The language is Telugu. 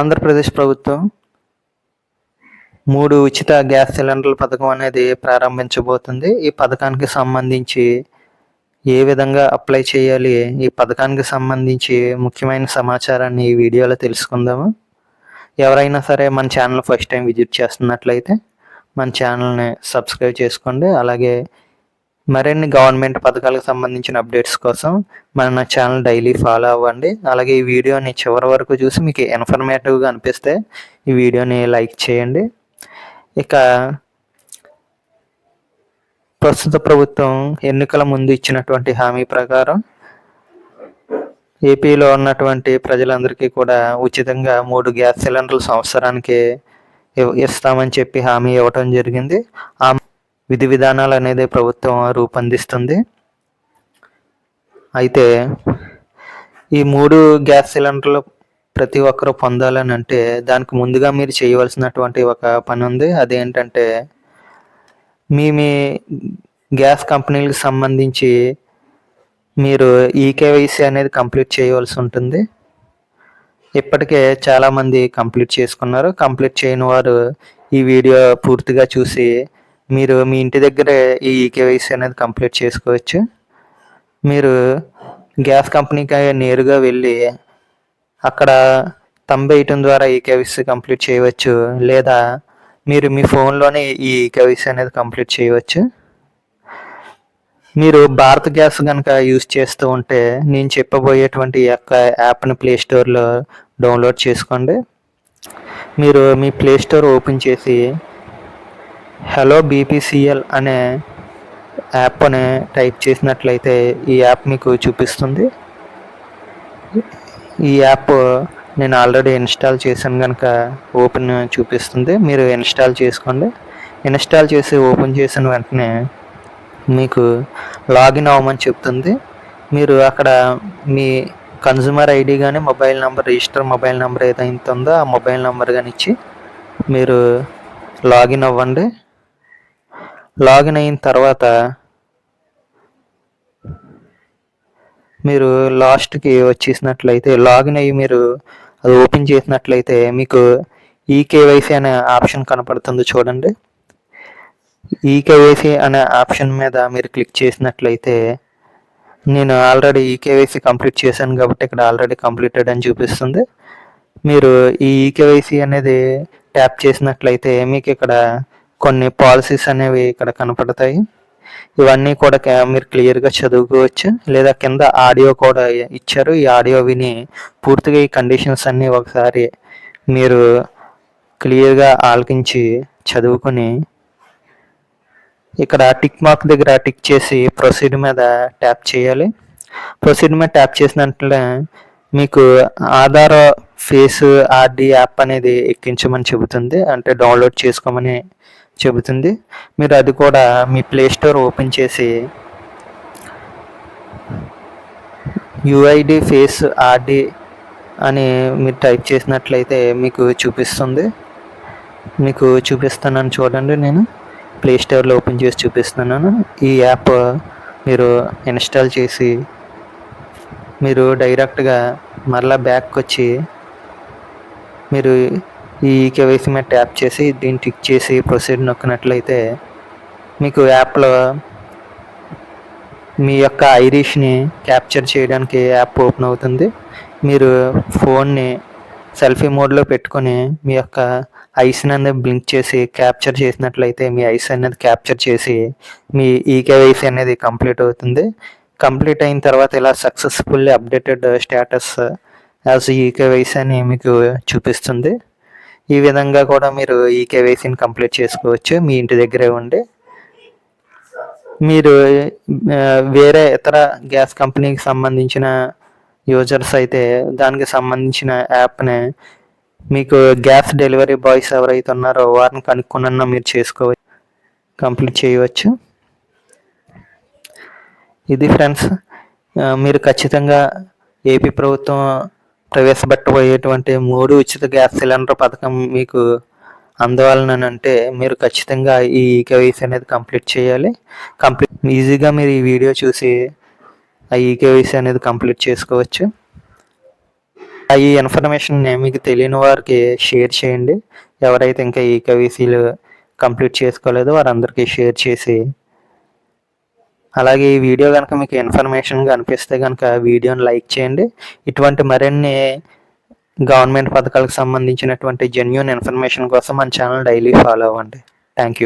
ఆంధ్రప్రదేశ్ ప్రభుత్వం 3 ఉచిత గ్యాస్ సిలిండర్ల పథకం అనేది ప్రారంభించబోతుంది. ఈ పథకానికి సంబంధించి ఏ విధంగా అప్లై చేయాలి, ఈ పథకానికి సంబంధించి ముఖ్యమైన సమాచారాన్ని ఈ వీడియోలో తెలుసుకుందాము. ఎవరైనా సరే మన ఛానల్ ఫస్ట్ టైం విజిట్ చేస్తున్నట్లయితే మన ఛానల్ని సబ్స్క్రైబ్ చేసుకోండి. అలాగే మరిన్ని గవర్నమెంట్ పథకాలకు సంబంధించిన అప్డేట్స్ కోసం మన ఛానల్ డైలీ ఫాలో అవ్వండి. అలాగే ఈ వీడియోని చివరి వరకు చూసి మీకు ఇన్ఫర్మేటివ్గా అనిపిస్తే ఈ వీడియోని లైక్ చేయండి. ఇక ప్రస్తుత ప్రభుత్వం ఎన్నికల ముందు ఇచ్చినటువంటి హామీ ప్రకారం ఏపీలో ఉన్నటువంటి ప్రజలందరికీ కూడా ఉచితంగా 3 గ్యాస్ సిలిండర్లు సంవత్సరానికి ఇస్తామని చెప్పి హామీ ఇవ్వటం జరిగింది. ఆ విధి విధానాలు అనేది ప్రభుత్వం రూపొందిస్తుంది. అయితే ఈ 3 గ్యాస్ సిలిండర్లు ప్రతి ఒక్కరూ పొందాలని అంటే దానికి ముందుగా మీరు చేయవలసినటువంటి ఒక పని ఉంది. అదేంటంటే మీ గ్యాస్ కంపెనీలకు సంబంధించి మీరు ఈకేవైసీ అనేది కంప్లీట్ చేయవలసి ఉంటుంది. ఇప్పటికే చాలామంది కంప్లీట్ చేసుకున్నారు. కంప్లీట్ చేయని వారు ఈ వీడియో పూర్తిగా చూసి మీరు మీ ఇంటి దగ్గరే ఈ ఈకేవైసీ అనేది కంప్లీట్ చేసుకోవచ్చు. మీరు గ్యాస్ కంపెనీకి నేరుగా వెళ్ళి అక్కడ థంబ్ వేయటం ద్వారా ఈకేవైసీ కంప్లీట్ చేయవచ్చు, లేదా మీరు మీ ఫోన్లోనే ఈ ఈకేవైసీ అనేది కంప్లీట్ చేయవచ్చు. మీరు భారత్ గ్యాస్ కనుక యూజ్ చేస్తూ ఉంటే నేను చెప్పబోయేటువంటి యొక్క యాప్ని ప్లే స్టోర్లో డౌన్లోడ్ చేసుకోండి. మీరు మీ ప్లే స్టోర్ ఓపెన్ చేసి హలో బీపీసీఎల్ అనే యాప్ని టైప్ చేసినట్లయితే ఈ యాప్ మీకు చూపిస్తుంది. ఈ యాప్ నేను ఆల్రెడీ ఇన్స్టాల్ చేశాను కనుక ఓపెన్ చూపిస్తుంది. మీరు ఇన్స్టాల్ చేసుకోండి. ఇన్స్టాల్ చేసి ఓపెన్ చేసిన వెంటనే మీకు లాగిన్ అవ్వమని చెప్తుంది. మీరు అక్కడ మీ కన్జ్యూమర్ ఐడి కానీ mobile number, register mobile number ఏదైతే ఉందో ఆ మొబైల్ నెంబర్ కానీ ఇచ్చి మీరు లాగిన్ అవ్వండి. లాగిన్ అయిన తర్వాత మీరు లాస్ట్కి వచ్చేసినట్లయితే లాగిన్ అయ్యి మీరు అది ఓపెన్ చేసినట్లయితే మీకు ఈకేవైసీ అనే ఆప్షన్ కనపడుతుంది చూడండి. ఈకేవైసీ అనే ఆప్షన్ మీద మీరు క్లిక్ చేసినట్లయితే నేను ఆల్రెడీ ఈకేవైసీ కంప్లీట్ చేశాను కాబట్టి ఇక్కడ ఆల్రెడీ కంప్లీటెడ్ అని చూపిస్తుంది. మీరు ఈ ఈకేవైసీ అనేది ట్యాప్ చేసినట్లయితే మీకు ఇక్కడ కొన్ని పాలసీస్ అనేవి ఇక్కడ కనపడతాయి. ఇవన్నీ కూడా మీరు క్లియర్గా చదువుకోవచ్చు, లేదా కింద ఆడియో కూడా ఇచ్చారు. ఈ ఆడియో విని పూర్తిగా ఈ కండిషన్స్ అన్నీ ఒకసారి మీరు క్లియర్గా ఆలకించి చదువుకొని ఇక్కడ టిక్ మార్క్ దగ్గర టిక్ చేసి ప్రొసీడ్ మీద ట్యాప్ చేయాలి. ప్రొసీడ్ మీద ట్యాప్ చేసినట్లే మీకు ఆధార్ ఫేస్ ఆర్డి యాప్ అనేది ఎక్కించమని చెబుతుంది, అంటే డౌన్లోడ్ చేసుకోమని చెబుతుంది. మీరు అది కూడా మీ ప్లే స్టోర్ ఓపెన్ చేసి యుఐడి ఫేస్ ఆర్డి అని మీరు టైప్ చేసినట్లయితే మీకు చూపిస్తుంది. మీకు చూపిస్తున్నాను చూడండి. నేను ప్లే స్టోర్లో ఓపెన్ చేసి చూపిస్తున్నాను. ఈ యాప్ మీరు ఇన్స్టాల్ చేసి మీరు డైరెక్ట్గా మరలా బ్యాక్ వచ్చి మీరు ఈ ఈకేవైసీ మీద ట్యాప్ చేసి దీన్ని టిక్ చేసి ప్రొసీడ్ నొక్కినట్లయితే మీకు యాప్లో మీ యొక్క ఐరిష్ని క్యాప్చర్ చేయడానికి యాప్ ఓపెన్ అవుతుంది. మీరు ఫోన్ని సెల్ఫీ మోడ్లో పెట్టుకొని మీ యొక్క ఐస్ని అనేది బ్లింక్ చేసి క్యాప్చర్ చేసినట్లయితే మీ ఐస్ అనేది క్యాప్చర్ చేసి మీ ఈకేవైసీ అనేది కంప్లీట్ అవుతుంది. కంప్లీట్ అయిన తర్వాత ఇలా successfully updated status as eKYC అని మీకు చూపిస్తుంది. ఈ విధంగా కూడా మీరు ఈకేవైసీని కంప్లీట్ చేసుకోవచ్చు మీ ఇంటి దగ్గరే ఉండి. మీరు వేరే ఇతర గ్యాస్ కంపెనీకి సంబంధించిన యూజర్స్ అయితే దానికి సంబంధించిన యాప్ని మీకు గ్యాస్ డెలివరీ బాయ్స్ ఎవరైతే ఉన్నారో వారిని కనుక్కున్నా మీరు చేసుకోవచ్చు, కంప్లీట్ చేయవచ్చు. ఇది ఫ్రెండ్స్, మీరు ఖచ్చితంగా ఏపీ ప్రభుత్వం ప్రవేశపెట్టబోయేటువంటి 3 ఉచిత గ్యాస్ సిలిండర్ పథకం మీకు అందువలనంటే మీరు ఖచ్చితంగా ఈ ఈకేవైసీ అనేది కంప్లీట్ చేయాలి. ఈజీగా మీరు ఈ వీడియో చూసి ఆ ఈకేవైసీ అనేది కంప్లీట్ చేసుకోవచ్చు. ఈ ఇన్ఫర్మేషన్ మీకు తెలియని వారికి షేర్ చేయండి. ఎవరైతే ఇంకా ఈకేవైసీలు కంప్లీట్ చేసుకోలేదో వారందరికీ షేర్ చేసి, అలాగే ఈ వీడియో కనుక మీకు ఇన్ఫర్మేషన్గా అనిపిస్తే కనుక వీడియోని లైక్ చేయండి. ఇటువంటి మరిన్ని గవర్నమెంట్ పథకాలకు సంబంధించినటువంటి జెన్యూన్ ఇన్ఫర్మేషన్ కోసం మన ఛానల్ డైలీ ఫాలో అవ్వండి. Thank you.